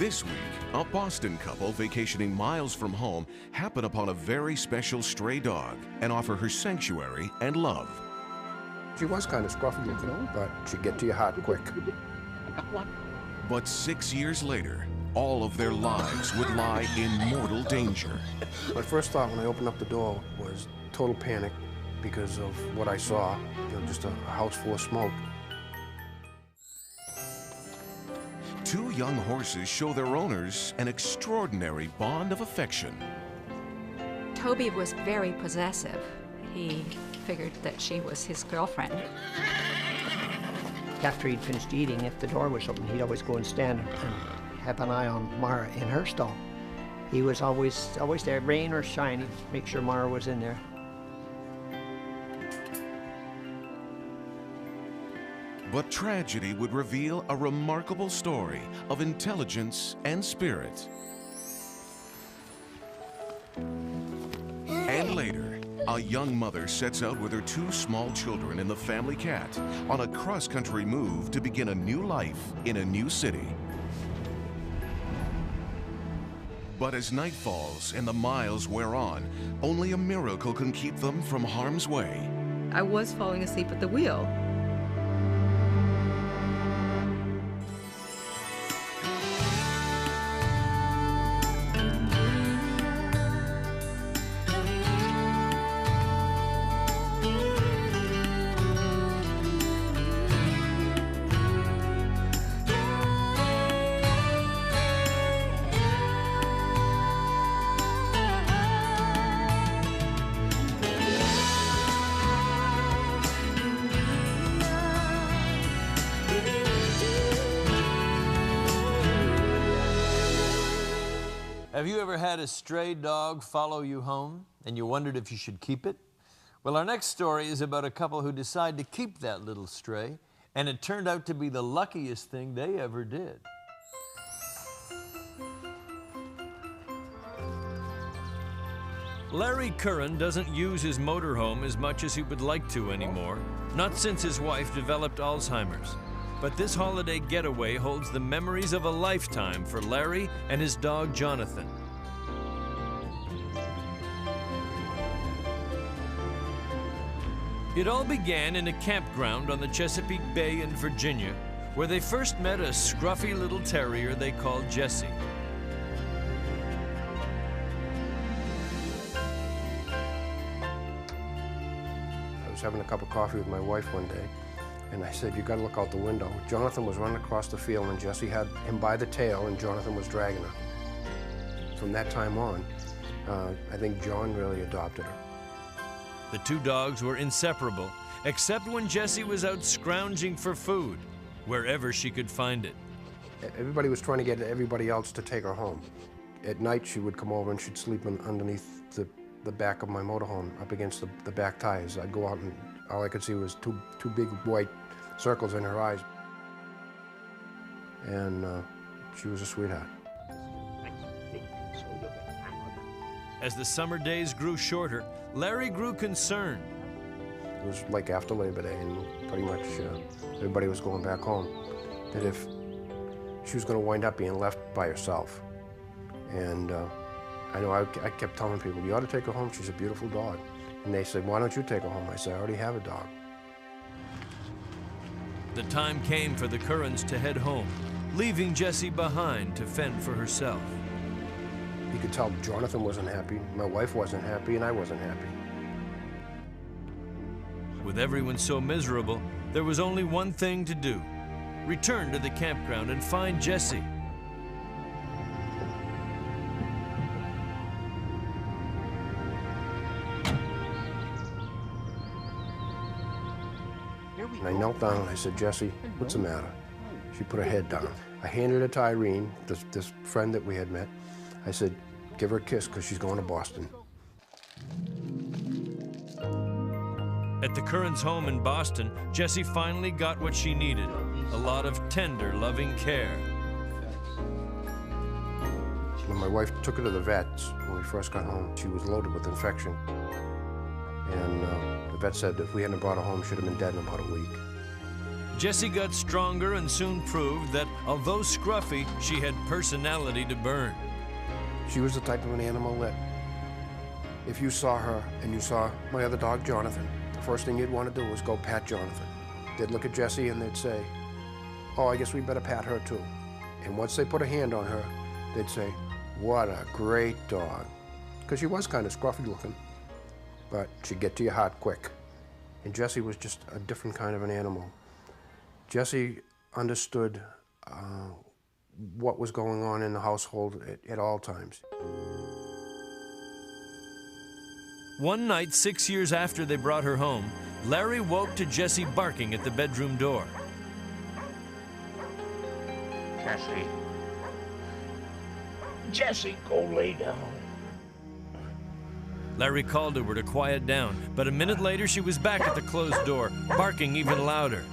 This week, a Boston couple vacationing miles from home happen upon a very special stray dog and offer her sanctuary and love. She was kind of scruffy looking, but she'd get to your heart quick. But 6 years later, all of their lives would lie in mortal danger. My first thought when I opened up the door was total panic because of what I saw, just a house full of smoke. Two young horses show their owners an extraordinary bond of affection. Toby was very possessive. He figured that she was his girlfriend. After he'd finished eating, if the door was open, he'd always go and stand and have an eye on Mara in her stall. He was always there, rain or shine, he'd make sure Mara was in there. But tragedy would reveal a remarkable story of intelligence and spirit. And later, a young mother sets out with her two small children and the family cat on a cross-country move to begin a new life in a new city. But as night falls and the miles wear on, only a miracle can keep them from harm's way. I was falling asleep at the wheel. Have you ever had a stray dog follow you home and you wondered if you should keep it? Well, our next story is about a couple who decide to keep that little stray, and it turned out to be the luckiest thing they ever did. Larry Curran doesn't use his motorhome as much as he would like to anymore, not since his wife developed Alzheimer's. But this holiday getaway holds the memories of a lifetime for Larry and his dog, Jonathan. It all began in a campground on the Chesapeake Bay in Virginia, where they first met a scruffy little terrier they called Jessie. I was having a cup of coffee with my wife one day, and I said, "You got to look out the window." Jonathan was running across the field, and Jessie had him by the tail, and Jonathan was dragging her. From that time on, I think John really adopted her. The two dogs were inseparable, except when Jessie was out scrounging for food, wherever she could find it. Everybody was trying to get everybody else to take her home. At night, she would come over and she'd sleep underneath the back of my motorhome, up against the back tires. I'd go out and all I could see was two big white circles in her eyes. And she was a sweetheart. As the summer days grew shorter, Larry grew concerned. It was like after Labor Day, and pretty much everybody was going back home, that if she was going to wind up being left by herself. And I know I kept telling people, "You ought to take her home, she's a beautiful dog." And they said, "Why don't you take her home?" I said, "I already have a dog." The time came for the Currans to head home, leaving Jessie behind to fend for herself. You could tell Jonathan wasn't happy, my wife wasn't happy, and I wasn't happy. With everyone so miserable, there was only one thing to do: return to the campground and find Jessie. And I knelt down and I said, "Jessie, what's the matter?" She put her head down. I handed it to Irene, this friend that we had met. I said, "Give her a kiss, because she's going to Boston." At the Currans' home in Boston, Jessie finally got what she needed: a lot of tender, loving care. When my wife took her to the vets, when we first got home, she was loaded with infection. And the vet said if we hadn't brought her home, she'd have been dead in about a week. Jessie got stronger and soon proved that, although scruffy, she had personality to burn. She was the type of an animal that if you saw her and you saw my other dog, Jonathan, the first thing you'd want to do was go pat Jonathan. They'd look at Jessie and they'd say, oh, I guess we better pat her too. And once they put a hand on her, they'd say, what a great dog. Because she was kind of scruffy looking, but she'd get to your heart quick. And Jessie was just a different kind of an animal. Jessie understood what was going on in the household at all times. One night, 6 years after they brought her home, Larry woke to Jessie barking at the bedroom door. Jessie. Jessie, go lay down. Larry called to her to quiet down, but a minute later she was back at the closed door, barking even louder.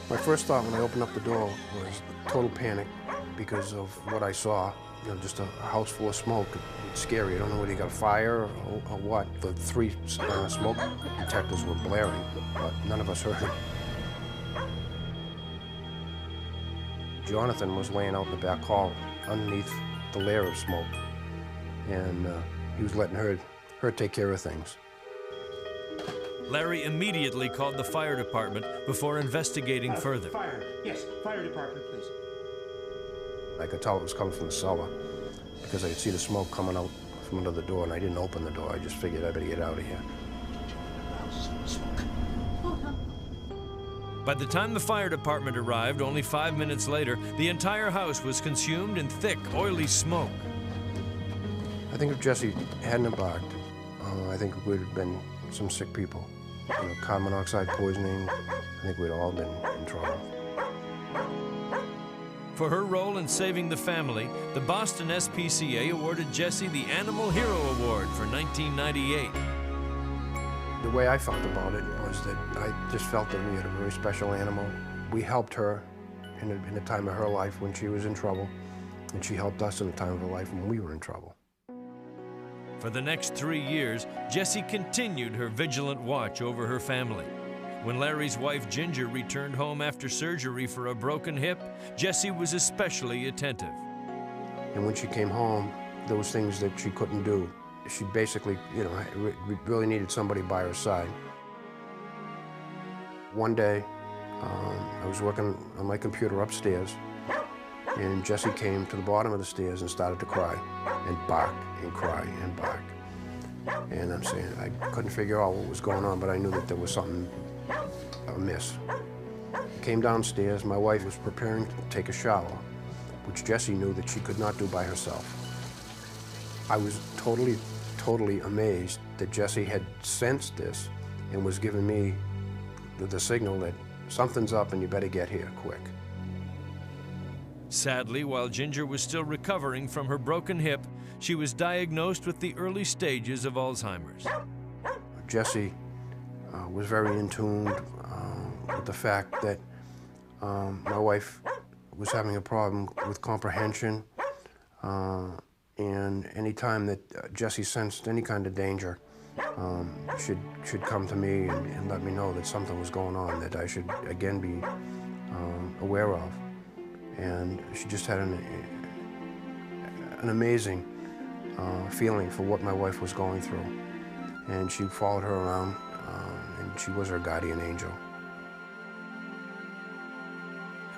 My first thought when I opened up the door was total panic because of what I saw. You know, just a house full of smoke. It's scary. I don't know whether you got a fire or what. The three smoke detectors were blaring, but none of us heard it. Jonathan was laying out in the back hall underneath the layer of smoke, and he was letting her take care of things. Larry immediately called the fire department before investigating further. Fire. Yes, fire department, please. I could tell it was coming from the cellar because I could see the smoke coming out from under the door, and I didn't open the door. I just figured I better get out of here. By the time the fire department arrived, only 5 minutes later, the entire house was consumed in thick, oily smoke. I think if Jessie hadn't barked, I think we would have been some sick people. You know, carbon monoxide poisoning, I think we'd all been in trouble. For her role in saving the family, the Boston SPCA awarded Jessie the Animal Hero Award for 1998. The way I felt about it was that I just felt that we had a very special animal. We helped her in a time of her life when she was in trouble, and she helped us in a time of her life when we were in trouble. For the next 3 years, Jessie continued her vigilant watch over her family. When Larry's wife Ginger returned home after surgery for a broken hip, Jessie was especially attentive. And when she came home, there was things that she couldn't do. She basically, you know, really needed somebody by her side. One day, I was working on my computer upstairs, and Jessie came to the bottom of the stairs and started to cry and bark and cry and bark. And I'm saying, I couldn't figure out what was going on, but I knew that there was something amiss. Came downstairs, my wife was preparing to take a shower, which Jessie knew that she could not do by herself. I was totally amazed that Jessie had sensed this and was giving me the signal that something's up and you better get here quick. Sadly, while Ginger was still recovering from her broken hip, she was diagnosed with the early stages of Alzheimer's. Jessie was very in tune with the fact that my wife was having a problem with comprehension, and any time that Jessie sensed any kind of danger, she'd come to me and let me know that something was going on that I should again be aware of. And she just had an amazing feeling for what my wife was going through. And she followed her around, and she was her guardian angel.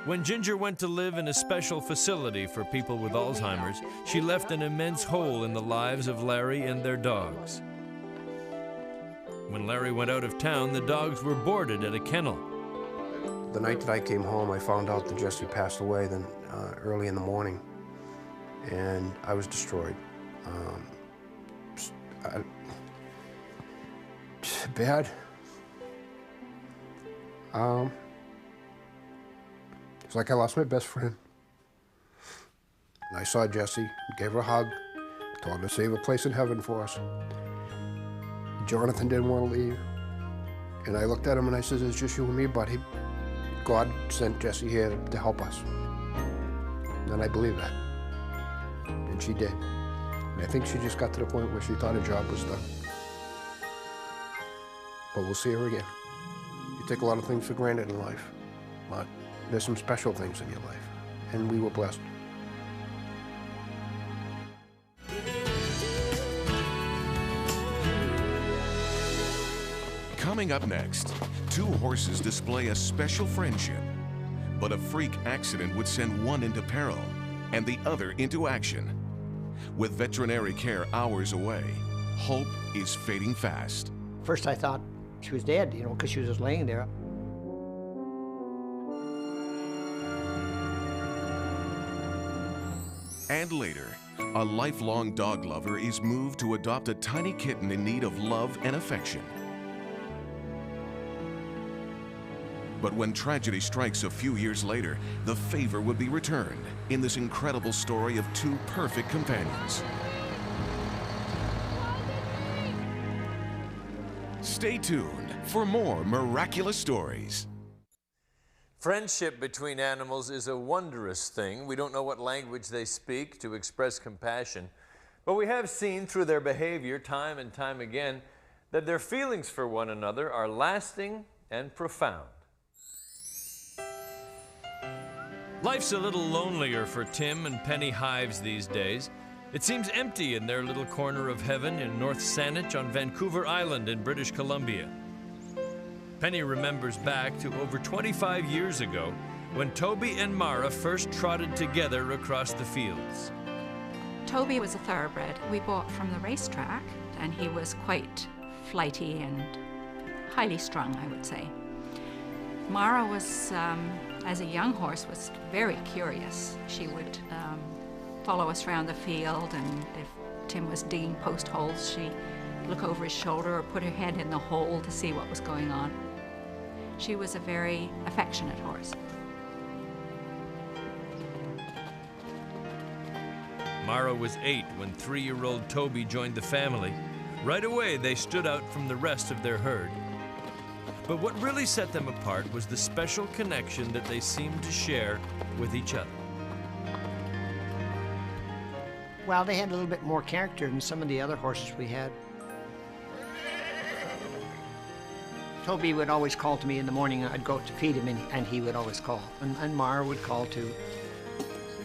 When Ginger went to live in a special facility for people with Alzheimer's, she left an immense hole in the lives of Larry and their dogs. When Larry went out of town, the dogs were boarded at a kennel. The night that I came home, I found out that Jessie passed away then early in the morning, and I was destroyed. Bad. It's like I lost my best friend. And I saw Jessie, gave her a hug, told her to save a place in heaven for us. Jonathan didn't want to leave. And I looked at him and I said, it's just you and me, buddy. God sent Jessie here to help us. And I believe that. And she did. I think she just got to the point where she thought her job was done. But we'll see her again. You take a lot of things for granted in life, but there's some special things in your life, and we were blessed. Coming up next, two horses display a special friendship, but a freak accident would send one into peril and the other into action. With veterinary care hours away, hope is fading fast. First I thought she was dead, you know, because she was just laying there. And later, a lifelong dog lover is moved to adopt a tiny kitten in need of love and affection. But when tragedy strikes a few years later, the favor would be returned in this incredible story of two perfect companions. Stay tuned for more miraculous stories. Friendship between animals is a wondrous thing. We don't know what language they speak to express compassion, but we have seen through their behavior time and time again that their feelings for one another are lasting and profound. Life's a little lonelier for Tim and Penny Hives these days. It seems empty in their little corner of heaven in North Saanich on Vancouver Island in British Columbia. Penny remembers back to over 25 years ago when Toby and Mara first trotted together across the fields. Toby was a thoroughbred we bought from the racetrack, and he was quite flighty and highly strung, I would say. Mara was, as a young horse, was very curious. She would follow us around the field, and if Tim was digging post holes, she'd look over his shoulder or put her head in the hole to see what was going on. She was a very affectionate horse. Mara was 8 when 3-year-old Toby joined the family. Right away, they stood out from the rest of their herd. But what really set them apart was the special connection that they seemed to share with each other. Well, they had a little bit more character than some of the other horses we had. Toby would always call to me in the morning. I'd go to feed him, and he would always call. And Mara would call too.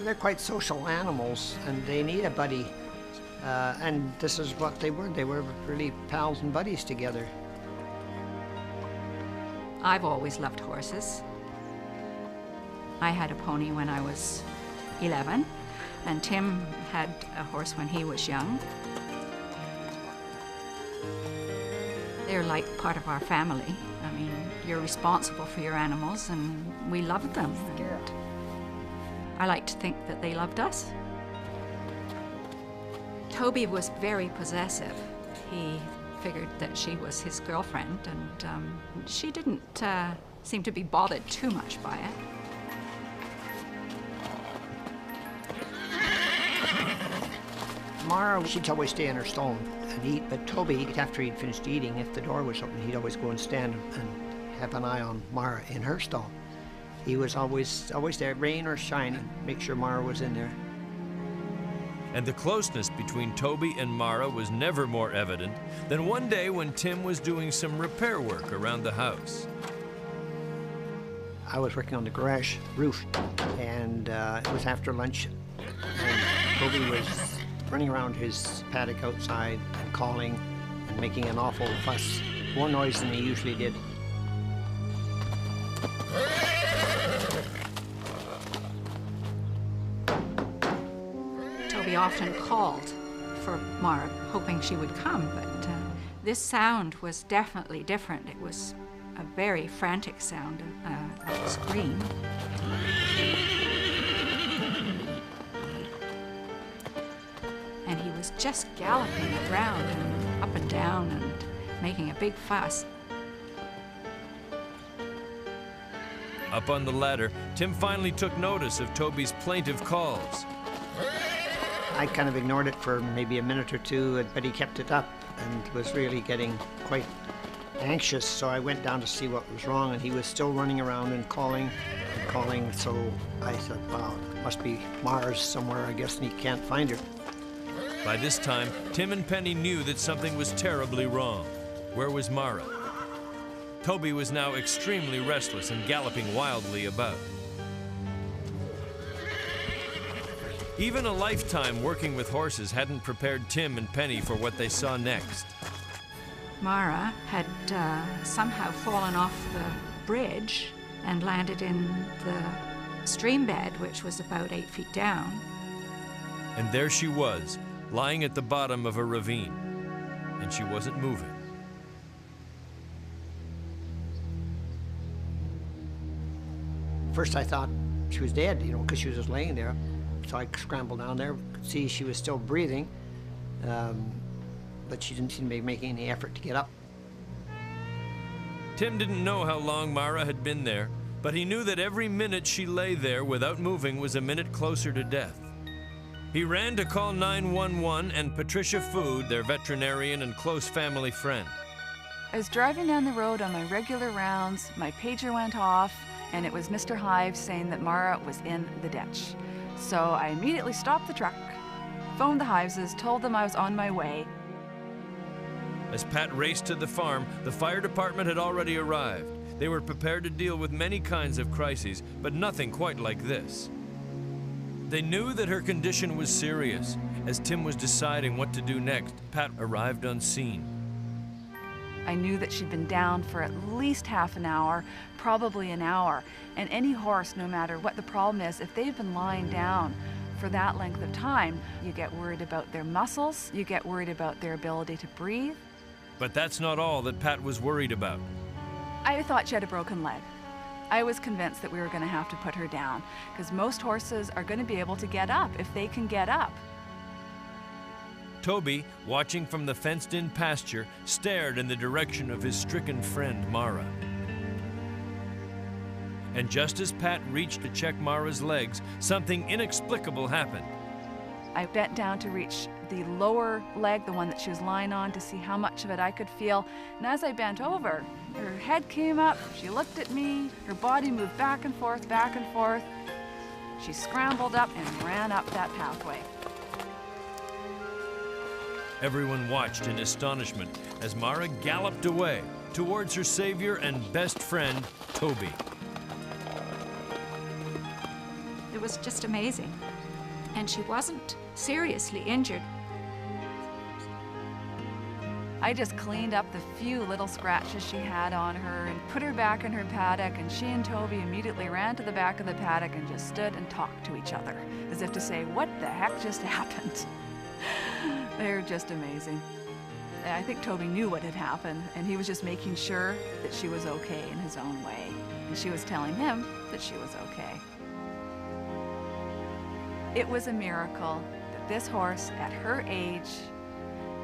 They're quite social animals, and they need a buddy. And this is what they were. They were really pals and buddies together. I've always loved horses. I had a pony when I was 11, and Tim had a horse when he was young. They're like part of our family. I mean, you're responsible for your animals, and we loved them. And I like to think that they loved us. Toby was very possessive. He figured that she was his girlfriend, and she didn't seem to be bothered too much by it. Mara, she'd always stay in her stall and eat, but Toby, after he'd finished eating, if the door was open, he'd always go and stand and have an eye on Mara in her stall. He was always there, rain or shine, and make sure Mara was in there. And the closeness between Toby and Mara was never more evident than one day when Tim was doing some repair work around the house. I was working on the garage roof, and it was after lunch, and Toby was running around his paddock outside and calling and making an awful fuss, more noise than he usually did. Toby often called for Mara, hoping she would come, but this sound was definitely different. It was a very frantic sound, a scream. And he was just galloping around and up and down and making a big fuss. Up on the ladder, Tim finally took notice of Toby's plaintive calls. I kind of ignored it for maybe a minute or two, but he kept it up and was really getting quite anxious, so I went down to see what was wrong, and he was still running around and calling, so I said, well, it must be Mars somewhere, I guess, and he can't find her. By this time, Tim and Penny knew that something was terribly wrong. Where was Mara? Toby was now extremely restless and galloping wildly about. Even a lifetime working with horses hadn't prepared Tim and Penny for what they saw next. Mara had somehow fallen off the bridge and landed in the stream bed, which was about 8 feet down. And there she was, lying at the bottom of a ravine, and she wasn't moving. First I thought she was dead, you know, because she was just laying there. So I scrambled down there, could see she was still breathing, but she didn't seem to be making any effort to get up. Tim didn't know how long Mara had been there, but he knew that every minute she lay there without moving was a minute closer to death. He ran to call 911 and Patricia Food, their veterinarian and close family friend. I was driving down the road on my regular rounds, my pager went off, and it was Mr. Hive saying that Mara was in the ditch. So I immediately stopped the truck, phoned the Hiveses, told them I was on my way. As Pat raced to the farm, the fire department had already arrived. They were prepared to deal with many kinds of crises, but nothing quite like this. They knew that her condition was serious. As Tim was deciding what to do next, Pat arrived on scene. I knew that she'd been down for at least half an hour, probably an hour. And any horse, no matter what the problem is, if they've been lying down for that length of time, you get worried about their muscles, you get worried about their ability to breathe. But that's not all that Pat was worried about. I thought she had a broken leg. I was convinced that we were going to have to put her down, because most horses are going to be able to get up if they can get up. Toby, watching from the fenced-in pasture, stared in the direction of his stricken friend, Mara. And just as Pat reached to check Mara's legs, something inexplicable happened. I bent down to reach the lower leg, the one that she was lying on, to see how much of it I could feel. And as I bent over, her head came up, she looked at me, her body moved back and forth, back and forth. She scrambled up and ran up that pathway. Everyone watched in astonishment as Mara galloped away towards her savior and best friend, Toby. It was just amazing. And she wasn't seriously injured. I just cleaned up the few little scratches she had on her and put her back in her paddock, and she and Toby immediately ran to the back of the paddock and just stood and talked to each other, as if to say, what the heck just happened? They're just amazing. I think Toby knew what had happened, and he was just making sure that she was okay in his own way. And she was telling him that she was okay. It was a miracle that this horse, at her age,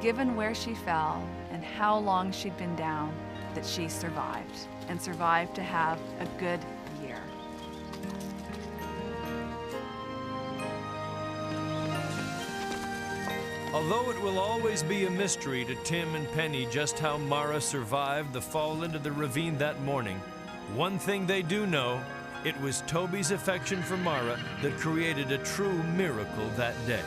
given where she fell and how long she'd been down, that she survived, and survived to have a good year. Although it will always be a mystery to Tim and Penny just how Mara survived the fall into the ravine that morning, one thing they do know: it was Toby's affection for Mara that created a true miracle that day.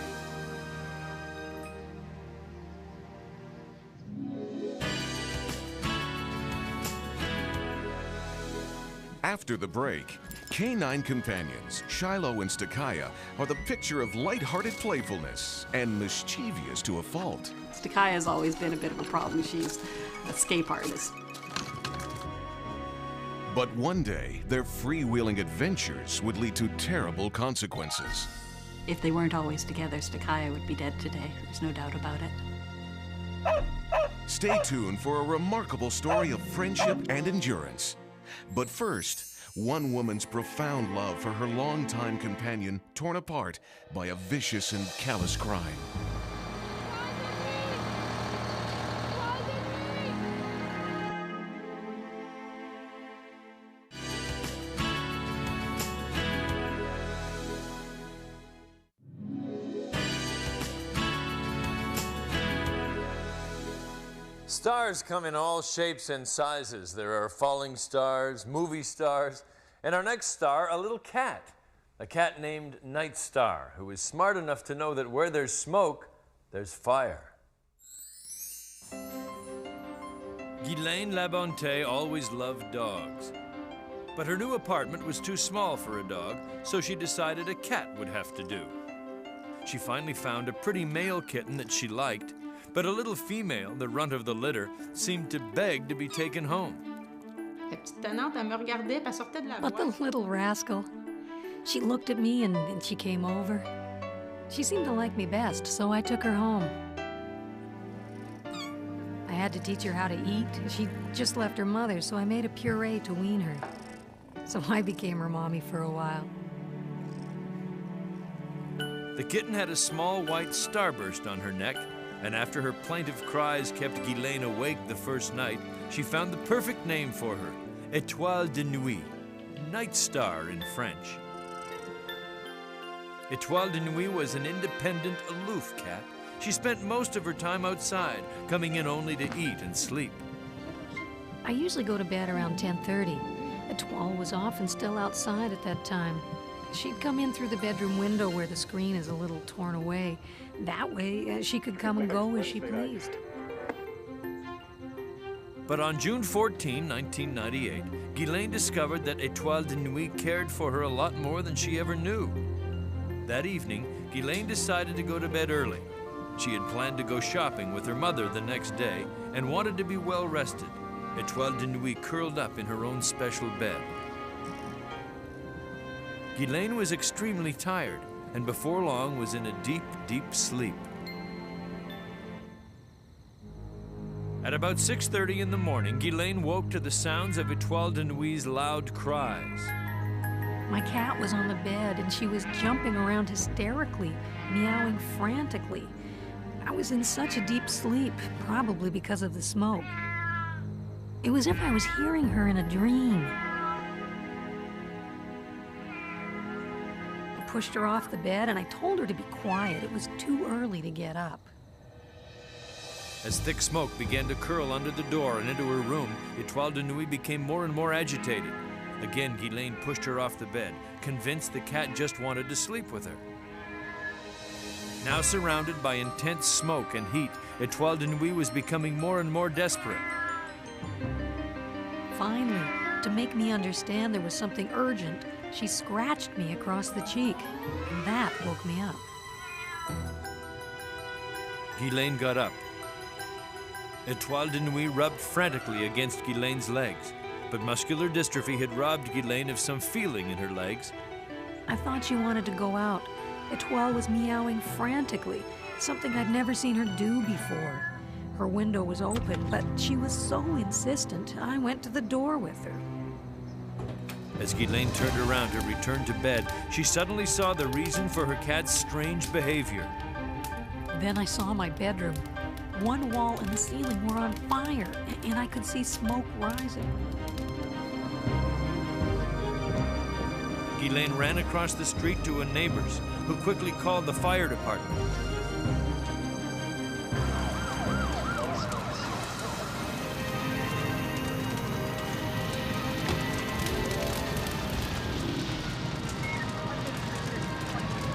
After the break, canine companions Shiloh and Stakaya are the picture of lighthearted playfulness and mischievous to a fault. Stakaya has always been a bit of a problem. She's an escape artist. But one day, their freewheeling adventures would lead to terrible consequences. If they weren't always together, Stakaya would be dead today. There's no doubt about it. Stay tuned for a remarkable story of friendship and endurance. But first, one woman's profound love for her longtime companion torn apart by a vicious and callous crime. Stars come in all shapes and sizes. There are falling stars, movie stars, and our next star, a little cat. A cat named Night Star, who is smart enough to know that where there's smoke, There's fire. Guylaine Labonte always loved dogs. But her new apartment was too small for a dog, so she decided a cat would have to do. She finally found a pretty male kitten that she liked, but a little female, the runt of the litter, seemed to beg to be taken home. But the little rascal. She looked at me and she came over. She seemed to like me best, so I took her home. I had to teach her how to eat. She just left her mother, so I made a puree to wean her. So I became her mommy for a while. The kitten had a small white starburst on her neck, and after her plaintive cries kept Guylaine awake the first night, she found the perfect name for her, Étoile de Nuit, night star in French. Étoile de Nuit was an independent, aloof cat. She spent most of her time outside, coming in only to eat and sleep. I usually go to bed around 10:30. Étoile was often still outside at that time. She'd come in through the bedroom window where the screen is a little torn away. That way, she could come and go as she pleased. But on June 14, 1998, Guylaine discovered that Étoile de Nuit cared for her a lot more than she ever knew. That evening, Guylaine decided to go to bed early. She had planned to go shopping with her mother the next day and wanted to be well rested. Étoile de Nuit curled up in her own special bed. Guylaine was extremely tired and before long was in a deep, deep sleep. At about 6:30 in the morning, Guylaine woke to the sounds of Étoile de Nuit's loud cries. My cat was on the bed and she was jumping around hysterically, meowing frantically. I was in such a deep sleep, probably because of the smoke. It was as if I was hearing her in a dream. I pushed her off the bed and I told her to be quiet. It was too early to get up. As thick smoke began to curl under the door and into her room, Étoile de Nuit became more and more agitated. Again, Guylaine pushed her off the bed, convinced the cat just wanted to sleep with her. Now surrounded by intense smoke and heat, Étoile de Nuit was becoming more and more desperate. Finally, to make me understand there was something urgent, she scratched me across the cheek, and that woke me up. Guylaine got up. Étoile de Nuit rubbed frantically against Guylaine's legs, but muscular dystrophy had robbed Guylaine of some feeling in her legs. I thought she wanted to go out. Étoile was meowing frantically, something I'd never seen her do before. Her window was open, but she was so insistent, I went to the door with her. As Guylaine turned around to return to bed, she suddenly saw the reason for her cat's strange behavior. Then I saw my bedroom. One wall and the ceiling were on fire, and I could see smoke rising. Guylaine ran across the street to a neighbor's, who quickly called the fire department.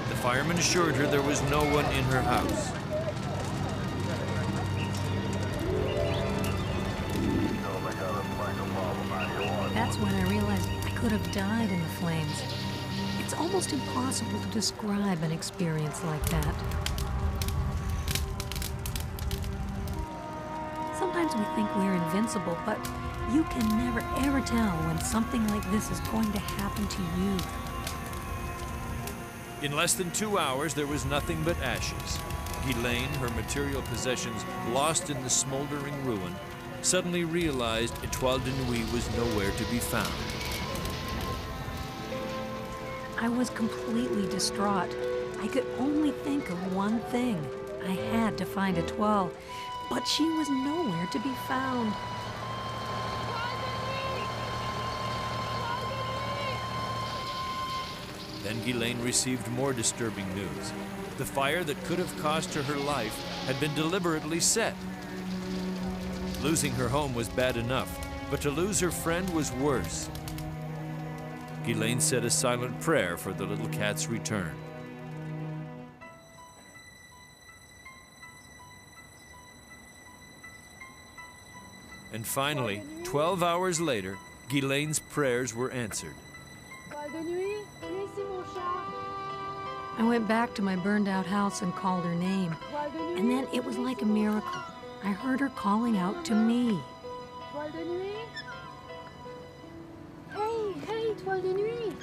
The fireman assured her there was no one in her house. That's when I realized I could have died in the flames. It's almost impossible to describe an experience like that. Sometimes we think we're invincible, but you can never ever tell when something like this is going to happen to you. In less than 2 hours, there was nothing but ashes. Guylaine, her material possessions lost in the smoldering ruin, suddenly realized Étoile de Nuit was nowhere to be found. I was completely distraught. I could only think of one thing. I had to find Étoile, but she was nowhere to be found. Then Guylaine received more disturbing news. The fire that could have cost her her life had been deliberately set. Losing her home was bad enough, but to lose her friend was worse. Guylaine said a silent prayer for the little cat's return. And finally, 12 hours later, Ghislaine's prayers were answered. I went back to my burned out house and called her name. And then it was like a miracle. I heard her calling out to me. Hey, hey, toile de nuit.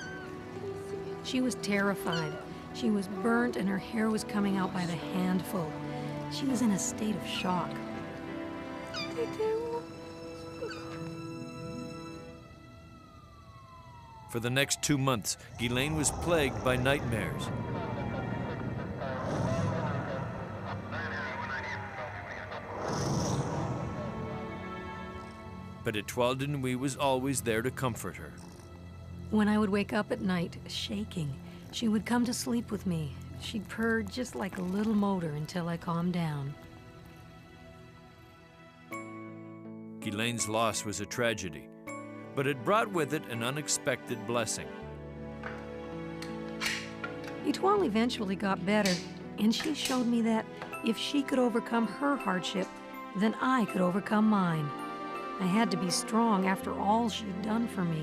She was terrified. She was burnt and her hair was coming out by the handful. She was in a state of shock. For the next 2 months, Ghislaine was plagued by nightmares. But Étoile de Nuit was always there to comfort her. When I would wake up at night, shaking, she would come to sleep with me. She'd purr just like a little motor until I calmed down. Ghislaine's loss was a tragedy, but it brought with it an unexpected blessing. Étoile eventually got better, and she showed me that if she could overcome her hardship, then I could overcome mine. I had to be strong after all she'd done for me.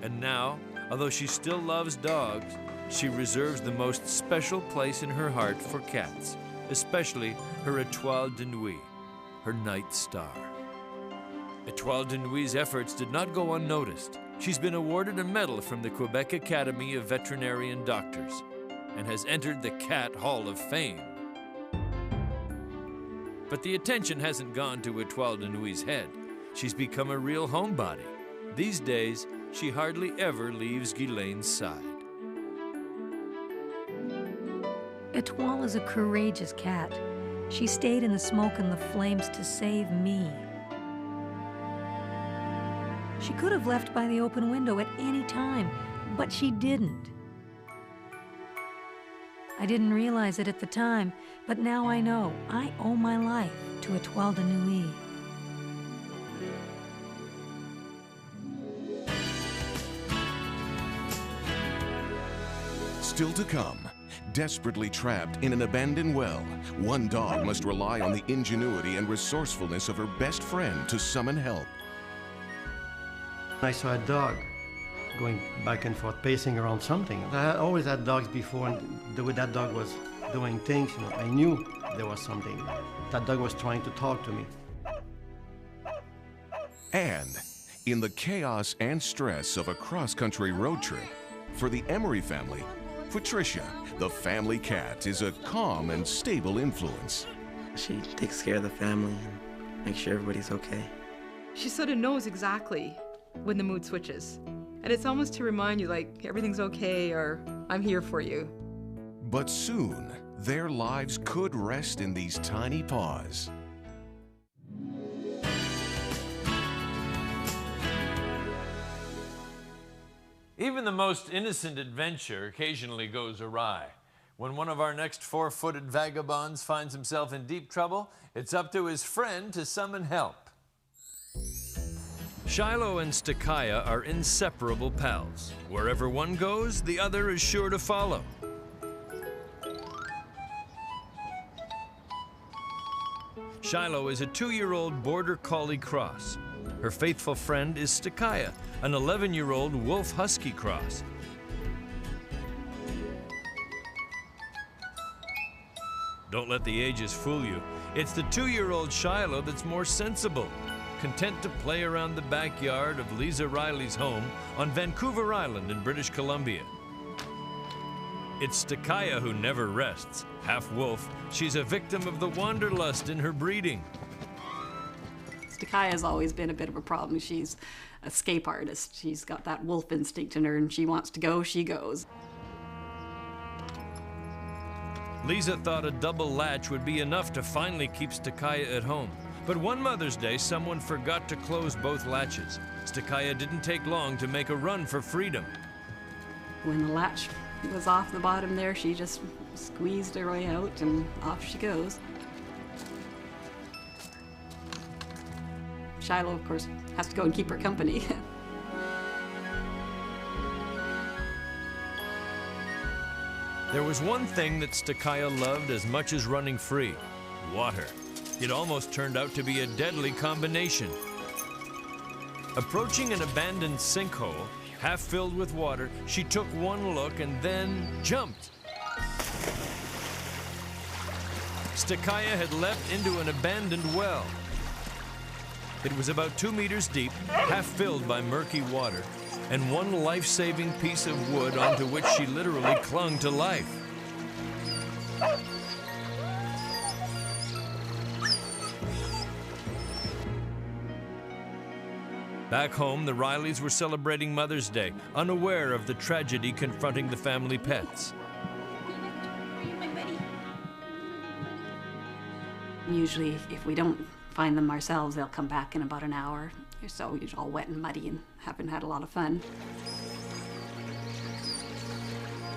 And now, although she still loves dogs, she reserves the most special place in her heart for cats, especially her Étoile de Nuit, her night star. Étoile de Nuit's efforts did not go unnoticed. She's been awarded a medal from the Quebec Academy of Veterinarian Doctors and has entered the Cat Hall of Fame. But the attention hasn't gone to Étoile de Nuit's head. She's become a real homebody. These days, she hardly ever leaves Ghislaine's side. Étoile is a courageous cat. She stayed in the smoke and the flames to save me. She could have left by the open window at any time, but she didn't. I didn't realize it at the time, but now I know I owe my life to Étoile de Nuit. Still to come, desperately trapped in an abandoned well, one dog must rely on the ingenuity and resourcefulness of her best friend to summon help. I saw a dog going back and forth, pacing around something. I always had dogs before, and the way that dog was doing things, you know, I knew there was something. That dog was trying to talk to me. And in the chaos and stress of a cross-country road trip, for the Emery family, Patricia, the family cat, is a calm and stable influence. She takes care of the family and makes sure everybody's okay. She sort of knows exactly when the mood switches. And it's almost to remind you, like, everything's okay, or I'm here for you. But soon, their lives could rest in these tiny paws. Even the most innocent adventure occasionally goes awry. When one of our next four-footed vagabonds finds himself in deep trouble, it's up to his friend to summon help. Shiloh and Stakaya are inseparable pals. Wherever one goes, the other is sure to follow. Shiloh is a 2-year-old Border Collie cross. Her faithful friend is Stakaya, an 11-year-old Wolf Husky cross. Don't let the ages fool you. It's the 2-year-old Shiloh that's more sensible, content to play around the backyard of Lisa Riley's home on Vancouver Island in British Columbia. It's Stakaya who never rests. Half wolf, she's a victim of the wanderlust in her breeding. Stakaya's always been a bit of a problem. She's an escape artist. She's got that wolf instinct in her, and she wants to go, she goes. Lisa thought a double latch would be enough to finally keep Stakaya at home. But one Mother's Day, someone forgot to close both latches. Stakaya didn't take long to make a run for freedom. When the latch was off the bottom there, she just squeezed her way out, and off she goes. Shiloh, of course, has to go and keep her company. There was one thing that Stakaya loved as much as running free: water. It almost turned out to be a deadly combination. Approaching an abandoned sinkhole, half filled with water, she took one look and then jumped. Stakaya had leapt into an abandoned well. It was about 2 meters deep, half filled by murky water, and one life-saving piece of wood onto which she literally clung to life. Back home, the Rileys were celebrating Mother's Day, unaware of the tragedy confronting the family pets. Usually, if we don't find them ourselves, they'll come back in about an hour or so. You're all wet and muddy and haven't had a lot of fun.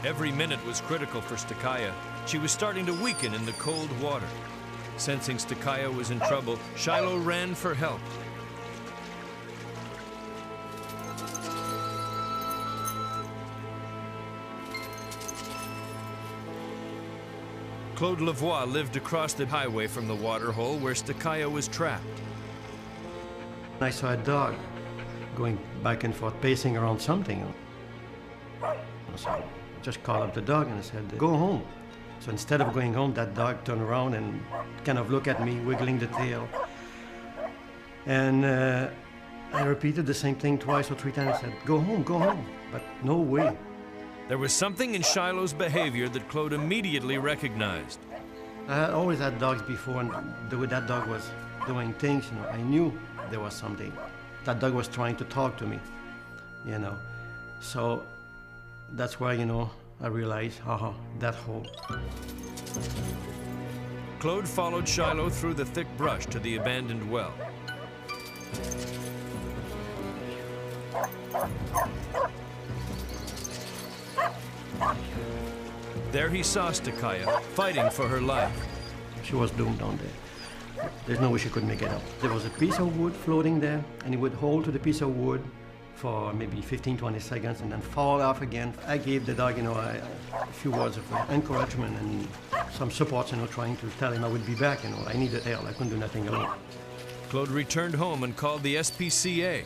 Every minute was critical for Stakaya. She was starting to weaken in the cold water. Sensing Stakaya was in trouble, Shiloh ran for help. Claude Lavoie lived across the highway from the waterhole where Stakaya was trapped. I saw a dog going back and forth, pacing around something. So I just called up the dog and I said, "Go home." So instead of going home, that dog turned around and kind of looked at me, wiggling the tail. And I repeated the same thing twice or 3 times. I said, "Go home, go home." But no way. There was something in Shiloh's behavior that Claude immediately recognized. I had always had dogs before, and the way that dog was doing things, I knew there was something. That dog was trying to talk to me, So that's why, I realized, that hole. Claude followed Shiloh through the thick brush to the abandoned well. There he saw Stakaya fighting for her life. She was doomed down there. There's no way she could make it up. There was a piece of wood floating there, and he would hold to the piece of wood for maybe 15, 20 seconds and then fall off again. I gave the dog, a few words of encouragement and some support, trying to tell him I would be back. I needed help. I couldn't do nothing alone. Claude returned home and called the SPCA.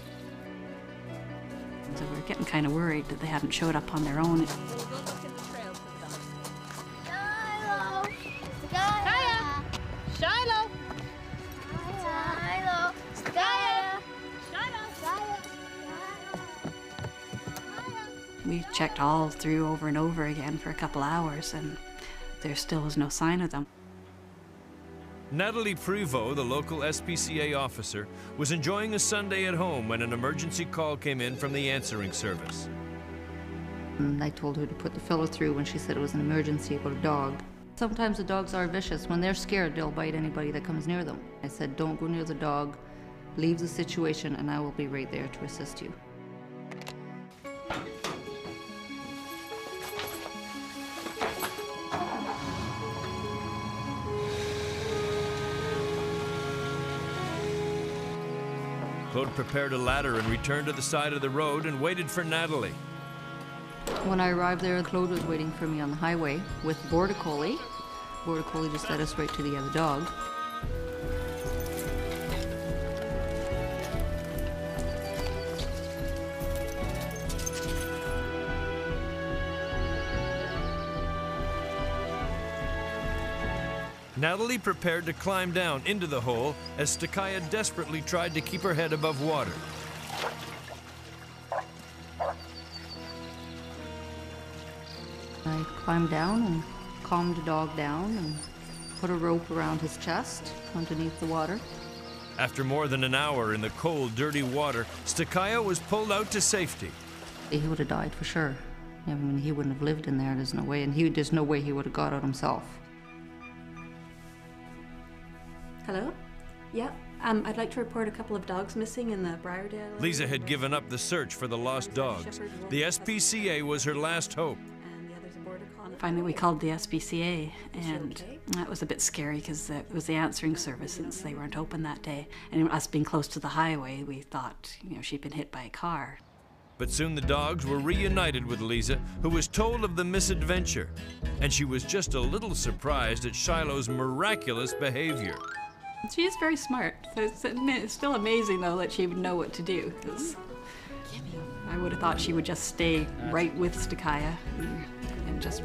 So we were getting kind of worried that they hadn't showed up on their own. We checked all through over and over again for a couple hours, and there still was no sign of them. Natalie Prevot, the local SPCA officer, was enjoying a Sunday at home when an emergency call came in from the answering service. I told her to put the filler through when she said it was an emergency about a dog. Sometimes the dogs are vicious. When they're scared, they'll bite anybody that comes near them. I said, don't go near the dog, leave the situation, and I will be right there to assist you. Claude prepared a ladder and returned to the side of the road and waited for Natalie. When I arrived there, Claude was waiting for me on the highway with Border Collie. Border Collie just led us right to the other dog. Natalie prepared to climb down into the hole as Stakaya desperately tried to keep her head above water. I climbed down and calmed the dog down and put a rope around his chest underneath the water. After more than an hour in the cold, dirty water, Stakaya was pulled out to safety. He would have died for sure. I mean, he wouldn't have lived in there, there's no way, and there's no way he would have got out himself. Hello? Yep. I'd like to report a couple of dogs missing in the Briardale. Lisa had given up the search for the lost dogs. The SPCA was her last hope. Finally, we called the SPCA, and that was a bit scary because it was the answering service since they weren't open that day. And us being close to the highway, we thought, she'd been hit by a car. But soon the dogs were reunited with Lisa, who was told of the misadventure. And she was just a little surprised at Shiloh's miraculous behavior. She is very smart. So it's still amazing, though, that she would know what to do. 'Cause I would have thought she would just stay right with Stakaya and just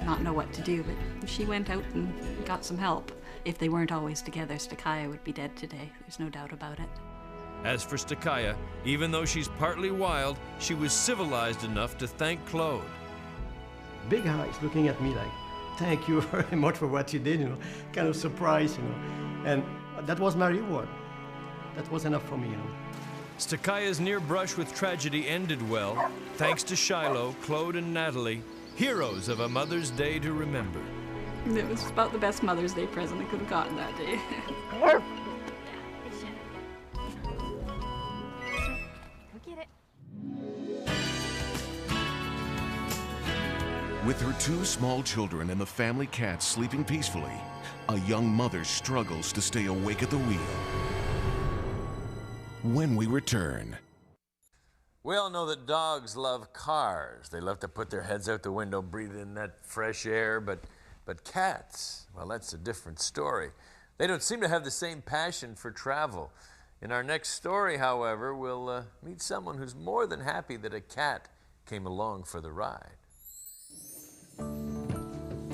not know what to do. But she went out and got some help. If they weren't always together, Stakaya would be dead today. There's no doubt about it. As for Stakaya, even though she's partly wild, she was civilized enough to thank Claude. Big eyes looking at me like, thank you very much for what you did, you know, kind of surprised, you know. And that was my reward. That was enough for me, you know. Stakaya's near brush with tragedy ended well, thanks to Shiloh, Claude, and Natalie, heroes of a Mother's Day to remember. It was about the best Mother's Day present I could have gotten that day. With her 2 small children and the family cat sleeping peacefully, a young mother struggles to stay awake at the wheel. When we return. We all know that dogs love cars. They love to put their heads out the window, breathe in that fresh air, but cats, well, that's a different story. They don't seem to have the same passion for travel. In our next story, however, we'll meet someone who's more than happy that a cat came along for the ride.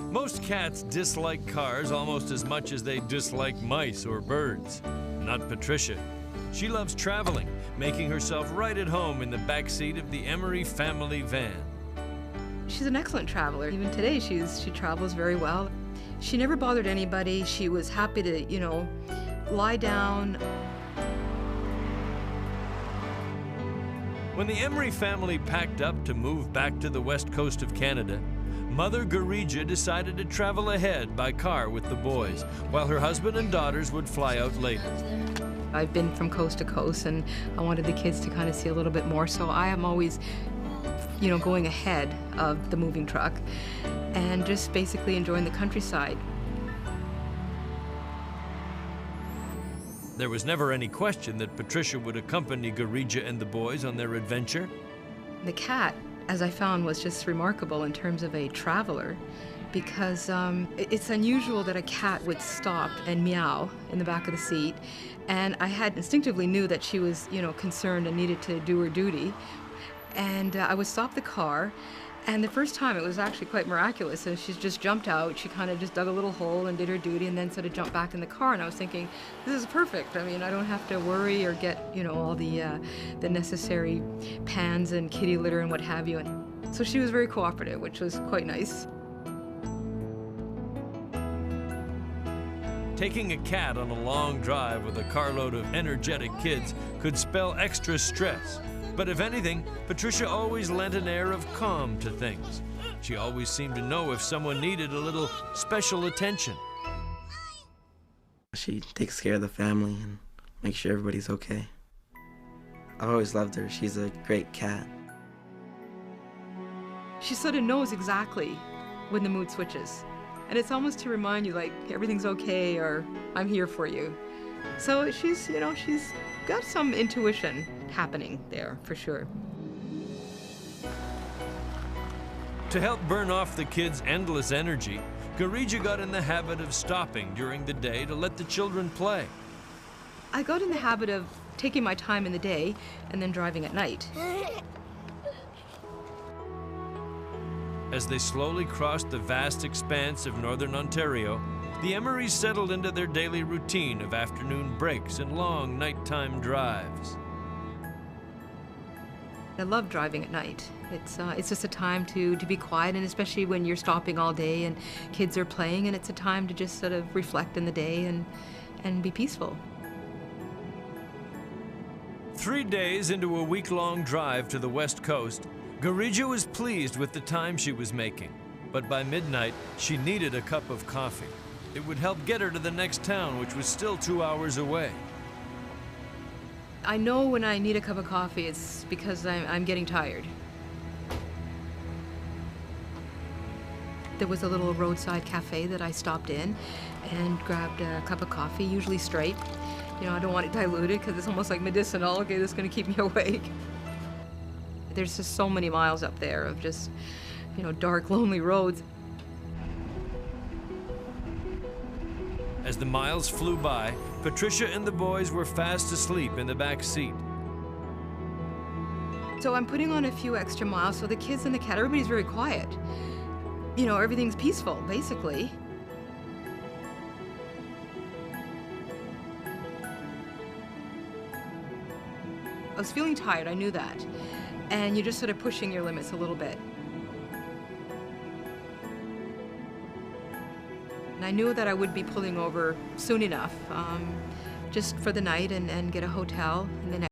Most cats dislike cars almost as much as they dislike mice or birds. Not Patricia. She loves traveling, making herself right at home in the backseat of the Emery family van. She's an excellent traveler. Even today, she travels very well. She never bothered anybody. She was happy to, you know, lie down. When the Emery family packed up to move back to the west coast of Canada, Mother Garija decided to travel ahead by car with the boys, while her husband and daughters would fly out later. I've been from coast to coast, and I wanted the kids to kind of see a little bit more, so I am always, you know, going ahead of the moving truck and just basically enjoying the countryside. There was never any question that Patricia would accompany Garija and the boys on their adventure. The cat, as I found, was just remarkable in terms of a traveler, because it's unusual that a cat would stop and meow in the back of the seat, and I had instinctively knew that she was, you know, concerned and needed to do her duty. And I would stop the car, and the first time it was actually quite miraculous. And she just jumped out. She kind of just dug a little hole and did her duty, and then sort of jumped back in the car. And I was thinking, this is perfect. I mean, I don't have to worry or get, you know, all the necessary pans and kitty litter and what have you. And so she was very cooperative, which was quite nice. Taking a cat on a long drive with a carload of energetic kids could spell extra stress. But if anything, Patricia always lent an air of calm to things. She always seemed to know if someone needed a little special attention. She takes care of the family and makes sure everybody's okay. I've always loved her. She's a great cat. She sort of knows exactly when the mood switches. And it's almost to remind you, like, everything's okay, or I'm here for you. So she's, you know, she's got some intuition happening there, for sure. To help burn off the kids' endless energy, Garija got in the habit of stopping during the day to let the children play. I got in the habit of taking my time in the day and then driving at night. As they slowly crossed the vast expanse of northern Ontario, the Emerys settled into their daily routine of afternoon breaks and long nighttime drives. I love driving at night. It's just a time to be quiet, and especially when you're stopping all day and kids are playing, and it's a time to just sort of reflect in the day and be peaceful. 3 days into a week-long drive to the west coast, Garija was pleased with the time she was making, but by midnight, she needed a cup of coffee. It would help get her to the next town, which was still 2 hours away. I know when I need a cup of coffee, it's because I'm getting tired. There was a little roadside cafe that I stopped in and grabbed a cup of coffee, usually straight. You know, I don't want it diluted because it's almost like medicinal. Okay, this is going to keep me awake. There's just so many miles up there of just, you know, dark, lonely roads. As the miles flew by, Patricia and the boys were fast asleep in the back seat. So I'm putting on a few extra miles, so the kids and the cat, everybody's very quiet. You know, everything's peaceful, basically. I was feeling tired, I knew that. And you're just sort of pushing your limits a little bit. And I knew that I would be pulling over soon enough, just for the night and get a hotel. And then